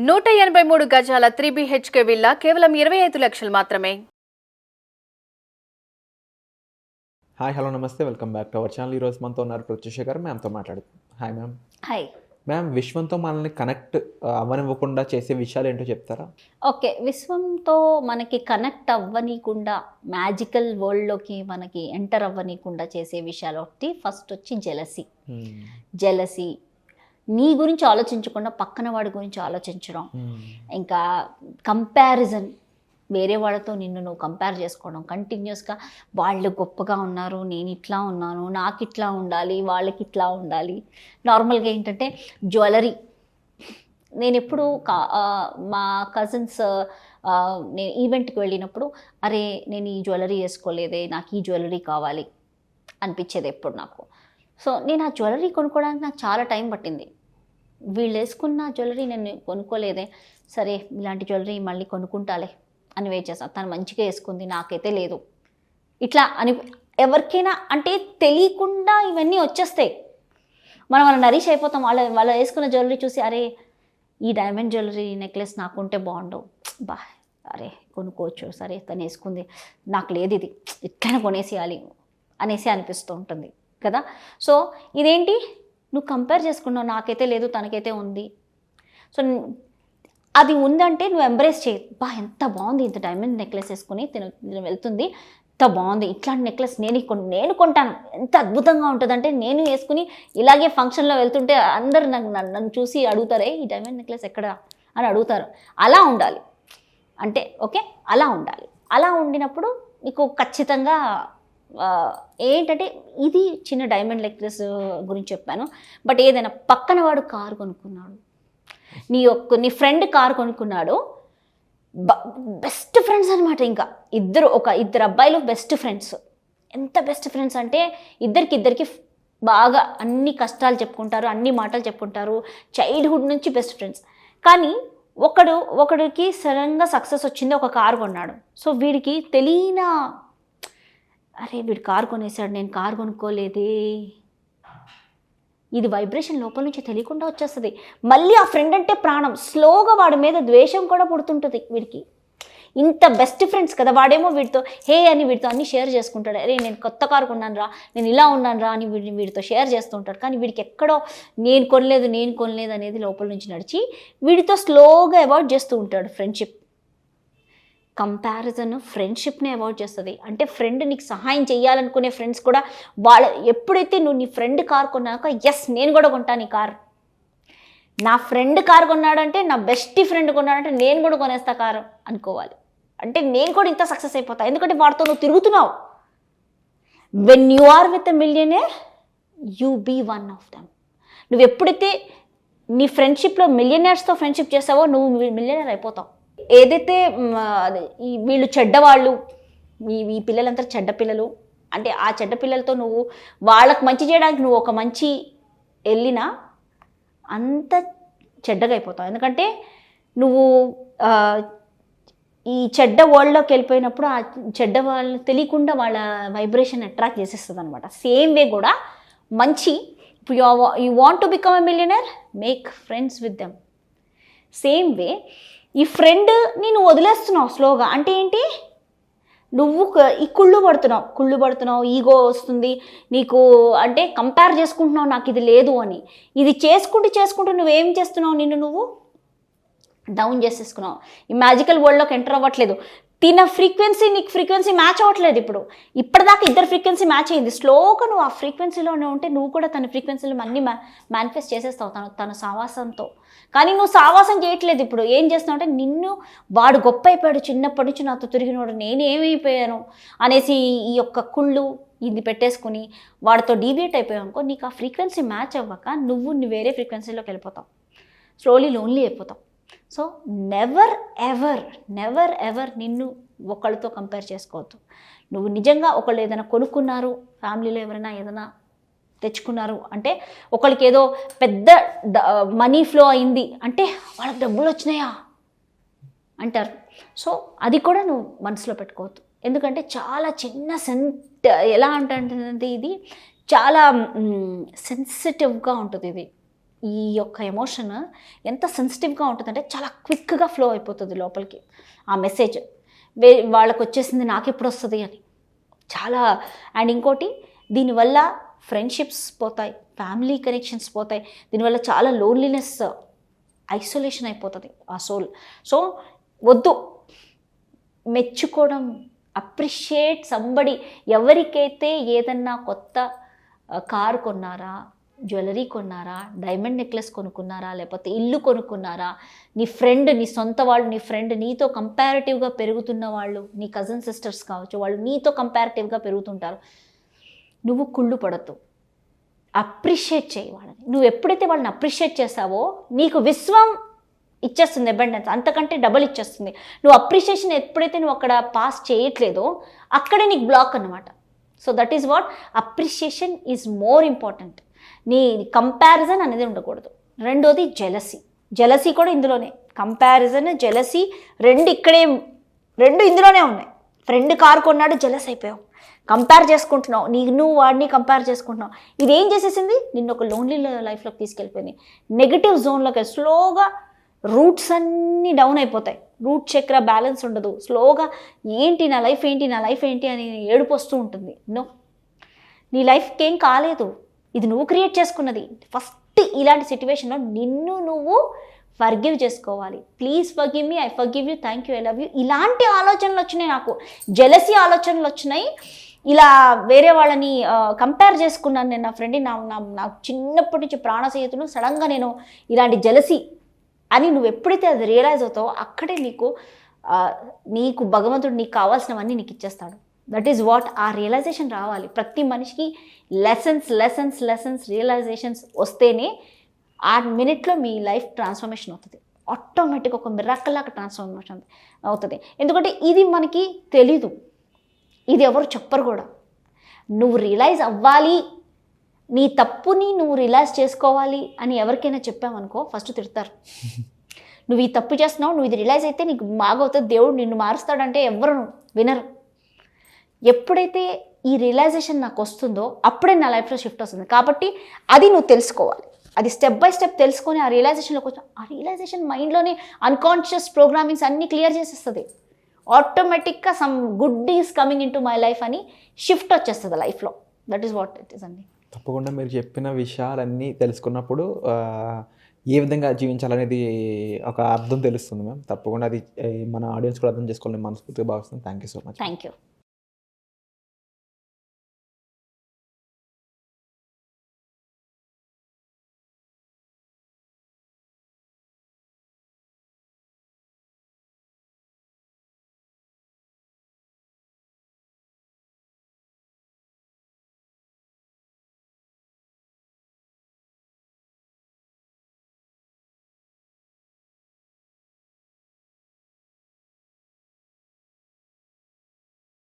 183 గజాల 3 BHK villa కేవలం 25 లక్షలు మాత్రమే. హాయ్ హలో నమస్తే, welcome back to our channel. ఈరోజు మనతో ఉన్నారు ప్రత్యూష గారు. మ్యామ్తో మాట్లాడుతున్నాం. Hi ma'am. హాయ్ మ్యామ్, విశ్వంతో మనల్ని కనెక్ట్ అవ్వనివ్వకుండా చేసే విషయాలు ఏంటో చెప్తారా? ఓకే, విశ్వంతో మనకి కనెక్ట్ అవ్వనీయకుండా, మ్యాజికల్ వరల్డ్లోకి మనకి ఎంటర్ అవ్వనీయకుండా చేసే విషయాలు ఒకటి ఫస్ట్ వచ్చి జెలసీ. నీ గురించి ఆలోచించకుండా పక్కన వాడి గురించి ఆలోచించడం, ఇంకా కంపారిజన్, వేరే వాళ్ళతో నిన్ను నువ్వు కంపేర్ చేసుకోవడం, కంటిన్యూస్గా వాళ్ళు గొప్పగా ఉన్నారు, నేను ఇట్లా ఉన్నాను, నాకు ఇట్లా ఉండాలి, వాళ్ళకి ఇట్లా ఉండాలి. నార్మల్గా ఏంటంటే జ్యువెలరీ, నేను ఎప్పుడు మా కజిన్స్ నేను ఈవెంట్కి వెళ్ళినప్పుడు అరే నేను ఈ జ్యువెలరీ వేసుకోలేదే, నాకు ఈ జ్యువెలరీ కావాలి అనిపించేది ఎప్పుడు నాకు. సో నేను ఆ జ్యువెలరీ కొనుక్కోవడానికి నాకు చాలా టైం పట్టింది. వీళ్ళు వేసుకున్న జ్యువెలరీ నేను కొనుక్కోలేదే, సరే ఇలాంటి జ్యువెలరీ మళ్ళీ కొనుక్కుంటాలే అని వెయిట్ చేస్తాను. తను మంచిగా వేసుకుంది, నాకైతే లేదు ఇట్లా అని. ఎవరికైనా అంటే తెలియకుండా ఇవన్నీ వచ్చేస్తాయి. మనం నరీష్ అయిపోతాం. వాళ్ళు వేసుకున్న జ్యువెలరీ చూసి అరే ఈ డైమండ్ జ్యువెలరీ నెక్లెస్ నాకుంటే బాగుండవు, అరే కొనుక్కోవచ్చు, సరే తను వేసుకుంది, నాకు లేదు, ఇది ఇట్లనే కొనేసేయాలి అనేసి అనిపిస్తూ ఉంటుంది కదా. సో ఇదేంటి, నువ్వు కంపేర్ చేసుకున్నావు, నాకైతే లేదు తనకైతే ఉంది. సో అది ఉందంటే నువ్వు ఎంబ్రేస్ చేయి. ఎంత బాగుంది, ఇంత డైమండ్ నెక్లెస్ వేసుకుని తిను వెళ్తుంది, ఎంత బాగుంది, ఇట్లాంటి నెక్లెస్ నేను కొంటాను, ఎంత అద్భుతంగా ఉంటుందంటే నేను వేసుకుని ఇలాగే ఫంక్షన్లో వెళ్తుంటే అందరు నన్ను చూసి అడుగుతారే ఈ డైమండ్ నెక్లెస్ ఎక్కడ అని అడుగుతారు. అలా ఉండాలి అంటే ఓకే, అలా ఉండాలి. అలా ఉండినప్పుడు నీకు ఖచ్చితంగా ఏంటంటే ఇది చిన్న డైమండ్ నెక్లెస్ గురించి చెప్పాను. బట్ ఏదైనా పక్కన వాడు కారు కొనుక్కున్నాడు, నీ ఫ్రెండ్ కారు కొనుక్కున్నాడు, బెస్ట్ ఫ్రెండ్స్ అనమాట. ఇంకా ఇద్దరు అబ్బాయిలు బెస్ట్ ఫ్రెండ్స్. ఎంత బెస్ట్ ఫ్రెండ్స్ అంటే ఇద్దరికి బాగా అన్ని కష్టాలు చెప్పుకుంటారు, అన్ని మాటలు చెప్పుకుంటారు, చైల్డ్హుడ్ నుంచి బెస్ట్ ఫ్రెండ్స్. కానీ ఒకడికి సడన్గా సక్సెస్ వచ్చింది, ఒక కారు కొన్నాడు. సో వీడికి తెలియన అరే వీడు కారు కొనేసాడు, నేను కారు కొనుక్కోలేదే, ఇది వైబ్రేషన్ లోపల నుంచి తెలియకుండా వచ్చేస్తుంది. మళ్ళీ ఆ ఫ్రెండ్ అంటే ప్రాణం, స్లోగా వాడి మీద ద్వేషం కూడా పుడుతుంటుంది వీడికి. ఇంత బెస్ట్ ఫ్రెండ్స్ కదా, వాడేమో వీడితో హే అని వీడితో అన్నీ షేర్ చేసుకుంటాడు. అరే నేను కొత్త కారు కొన్నాను రా, నేను ఇలా ఉన్నాను రా అని వీడితో షేర్ చేస్తూ ఉంటాడు. కానీ వీడికి ఎక్కడో నేను కొనలేదు అనేది లోపల నుంచి నడిచి వీడితో స్లోగా అవాయిడ్ చేస్తూ ఉంటాడు ఫ్రెండ్షిప్. కంపారిజన్ ఫ్రెండ్షిప్ని అవాయిడ్ చేస్తుంది. అంటే ఫ్రెండ్ నీకు సహాయం చేయాలనుకునే ఫ్రెండ్స్ కూడా ఎప్పుడైతే నువ్వు నీ ఫ్రెండ్ కారు కొన్నాక ఎస్ నేను కూడా కొంటాను ఈ కారు, నా ఫ్రెండ్ కారు కొన్నాడంటే, నా బెస్ట్ ఫ్రెండ్ కొన్నాడంటే నేను కూడా కొనేస్తా కారు అనుకోవాలి. అంటే నేను కూడా ఇంత సక్సెస్ అయిపోతా, ఎందుకంటే వాడితో నువ్వు తిరుగుతున్నావు. When you are with a millionaire you be one of them. నువ్వు ఎప్పుడైతే నీ ఫ్రెండ్షిప్లో మిలియనర్స్తో ఫ్రెండ్షిప్ చేసావో నువ్వు మిలియనర్ అయిపోతావు. ఏదైతే వీళ్ళు చెడ్డవాళ్ళు, ఈ పిల్లలంతా చెడ్డ పిల్లలు అంటే ఆ చెడ్డ పిల్లలతో నువ్వు వాళ్ళకు మంచి చేయడానికి నువ్వు ఒక మంచి వెళ్ళినా అంత చెడ్డగా అయిపోతావు. ఎందుకంటే నువ్వు ఈ చెడ్డ వరల్డ్లోకి వెళ్ళిపోయినప్పుడు ఆ చెడ్డ వాళ్ళు తెలియకుండా వాళ్ళ వైబ్రేషన్ అట్రాక్ట్ చేసేస్తుంది అనమాట. సేమ్ వే కూడా మంచి, ఇప్పుడు you want to become a millionaire, make friends with them. Same way ఈ ఫ్రెండ్ని నువ్వు వదిలేస్తున్నావు స్లోగా. అంటే ఏంటి, నువ్వు ఈ కుళ్ళు పడుతున్నావు, ఈగో వస్తుంది నీకు, అంటే కంపేర్ చేసుకుంటున్నావు నాకు ఇది లేదు అని. ఇది చేసుకుంటూ నువ్వేం చేస్తున్నావు, నిన్ను డౌన్ చేసేసుకున్నావు. ఈ మ్యాజికల్ వరల్డ్లోకి ఎంటర్ అవ్వట్లేదు. తిన ఫ్రీక్వెన్సీ నీకు ఫ్రీక్వెన్సీ మ్యాచ్ అవ్వట్లేదు. ఇప్పటిదాకా ఇద్దరు ఫ్రీక్వెన్సీ మ్యాచ్ అయింది. స్లోగా నువ్వు ఆ ఫ్రీక్వెన్సీలోనే ఉంటే నువ్వు కూడా తన ఫ్రీక్వెన్సీలో అన్నీ మేనిఫెస్ట్ చేసేస్తావు తన సావాసంతో. కానీ నువ్వు సావాసం చేయట్లేదు. ఇప్పుడు ఏం చేస్తున్నావు అంటే నిన్ను వాడు గొప్ప అయిపోయాడు, చిన్నప్పటి నుంచి నాతో తిరిగినవాడు, నేనేమైపోయాను అనేసి ఈ యొక్క కుళ్ళు ఇది పెట్టేసుకుని వాడితో డీవియేట్ అయిపోయావు అనుకో, నీకు ఆ ఫ్రీక్వెన్సీ మ్యాచ్ అవ్వక నువ్వు వేరే ఫ్రీక్వెన్సీలోకి వెళ్ళిపోతావు, స్లోలీ లోన్లీ అయిపోతావు. సో నెవర్ ఎవర్ నిన్ను ఒకళ్ళతో కంపేర్ చేసుకోవద్దు. నువ్వు నిజంగా ఒకళ్ళు ఏదైనా కొనుక్కున్నారు, ఫ్యామిలీలో ఎవరైనా ఏదైనా తెచ్చుకున్నారు అంటే, ఒకళ్ళకి ఏదో పెద్ద మనీ ఫ్లో అయింది అంటే వాళ్ళకి డబ్బులు వచ్చినాయా అంటారు. సో అది కూడా నువ్వు మనసులో పెట్టుకోవద్దు. ఎందుకంటే చాలా చిన్న ఎలా అంటే ఇది చాలా సెన్సిటివ్గా ఉంటుంది. ఇది ఈ యొక్క ఎమోషన్ ఎంత సెన్సిటివ్గా ఉంటుందంటే చాలా క్విక్గా ఫ్లో అయిపోతుంది లోపలికి ఆ మెసేజ్. వాళ్ళకు వచ్చేసింది నాకెప్పుడు వస్తుంది అని చాలా. అండ్ ఇంకోటి, దీనివల్ల ఫ్రెండ్షిప్స్ పోతాయి, ఫ్యామిలీ కనెక్షన్స్ పోతాయి, దీనివల్ల చాలా లోన్లీనెస్, ఐసోలేషన్ అయిపోతుంది ఆ సోల్. సో వద్దు, మెచ్చుకోవడం, అప్రిషియేట్ సంబడి. ఎవరికైతే ఏదన్నా కొత్త కారు కొన్నారా, జ్యువెలరీ కొన్నారా, డైమండ్ నెక్లెస్ కొనుక్కున్నారా, లేకపోతే ఇల్లు కొనుక్కున్నారా, నీ ఫ్రెండ్, నీ సొంత వాళ్ళు, నీ ఫ్రెండ్ నీతో కంపారిటివ్గా పెరుగుతున్న వాళ్ళు, నీ కజిన్ సిస్టర్స్ కావచ్చు, వాళ్ళు నీతో కంపారిటివ్గా పెరుగుతుంటారు. నువ్వు కుళ్ళు పడద్దు, అప్రిషియేట్ చేయి వాళ్ళని. నువ్వు ఎప్పుడైతే వాళ్ళని అప్రిషియేట్ చేస్తావో నీకు విశ్వం ఇచ్చేస్తుంది, అబండెన్స్ అంతకంటే డబల్ ఇచ్చేస్తుంది. నువ్వు అప్రిషియేషన్ ఎప్పుడైతే నువ్వు అక్కడ పాస్ చేయట్లేదో అక్కడే నీకు బ్లాక్ అన్నమాట. So that is what appreciation is more important. నీ కంపారిజన్ అనేది ఉండకూడదు. రెండోది జెలసీ కూడా ఇందులోనే. కంపారిజన్, జెలసీ రెండు ఇందులోనే ఉన్నాయి. ఫ్రెండ్ కారు కొన్నాడు, జెలస్ అయిపోయావు, కంపేర్ చేసుకుంటున్నావు, నువ్వు వాడిని కంపేర్ చేసుకుంటున్నావు. ఇది ఏం చేసేసింది, నిన్ను ఒక లోన్లీ లైఫ్లోకి తీసుకెళ్ళిపోయింది, నెగిటివ్ జోన్లోకి. స్లోగా రూట్స్ అన్నీ డౌన్ అయిపోతాయి, రూట్ చక్ర బ్యాలెన్స్ ఉండదు. స్లోగా ఏంటి నా లైఫ్ ఏంటి అని ఏడుపు వస్తూ ఉంటుంది. నీ లైఫ్కి ఏం కాలేదు, ఇది నువ్వు క్రియేట్ చేసుకున్నది. ఫస్ట్ ఇలాంటి సిచ్యువేషన్లో నిన్ను నువ్వు ఫర్గివ్ చేసుకోవాలి. Please forgive me, I forgive you, thank you, I love you. ఇలాంటి ఆలోచనలు వచ్చినాయి నాకు, జెలసీ ఆలోచనలు వచ్చినాయి. ఇలా వేరే వాళ్ళని కంపేర్ చేసుకున్నాను నేను. నా ఫ్రెండ్ని, నాకు చిన్నప్పటి నుంచి ప్రాణ స్నేహితులు, సడన్గా నేను ఇలాంటి జెలసీ అని నువ్వు ఎప్పుడైతే అది రియలైజ్ అవుతావో అక్కడే నీకు భగవంతుడు నీకు కావాల్సినవన్నీ నీకు ఇచ్చేస్తాడు. దట్ ఈజ్ వాట్, ఆ రియలైజేషన్ రావాలి. ప్రతి మనిషికి లెసన్స్ రియలైజేషన్స్ వస్తేనే ఆ మినిట్లో మీ లైఫ్ ట్రాన్స్ఫర్మేషన్ అవుతుంది. ఆటోమేటిక్గా ఒక మిరాకిల్ లాగా ట్రాన్స్ఫర్మేషన్ అవుతుంది. ఎందుకంటే ఇది మనకి తెలీదు, ఇది ఎవరు చెప్పరు కూడా. నువ్వు రియలైజ్ అవ్వాలి, నీ తప్పుని నువ్వు రియలైజ్ చేసుకోవాలి అని ఎవరికైనా చెప్పామనుకో ఫస్ట్ తిడతారు. నువ్వు ఈ తప్పు చేస్తున్నావు, నువ్వు ఇది రియలైజ్ అయితే నీకు బాగవుతుంది, దేవుడు నిన్ను మారుస్తాడంటే ఎవరు వినరు. ఎప్పుడైతే ఈ రియలైజేషన్ నాకు వస్తుందో అప్పుడే నా లైఫ్లో షిఫ్ట్ వస్తుంది. కాబట్టి అది నువ్వు తెలుసుకోవాలి. అది స్టెప్ బై స్టెప్ తెలుసుకొని ఆ రియలైజేషన్లోకి వచ్చి, ఆ రియలైజేషన్ మైండ్లోనే అన్కాన్షియస్ ప్రోగ్రామింగ్స్ అన్నీ క్లియర్ చేసేస్తుంది. ఆటోమేటిక్గా some good is coming in to my life అని షిఫ్ట్ వచ్చేస్తుంది లైఫ్లో. That is what it is అండి. తప్పకుండా మీరు చెప్పిన విషయాలన్నీ తెలుసుకున్నప్పుడు ఏ విధంగా జీవించాలనేది ఒక అర్థం తెలుస్తుంది మ్యామ్. తప్పకుండా అది మన ఆడియన్స్ కూడా అర్థం చేసుకోవాలని మనస్ఫూర్తిగా భావిస్తుంది. Thank you so much. Thank you.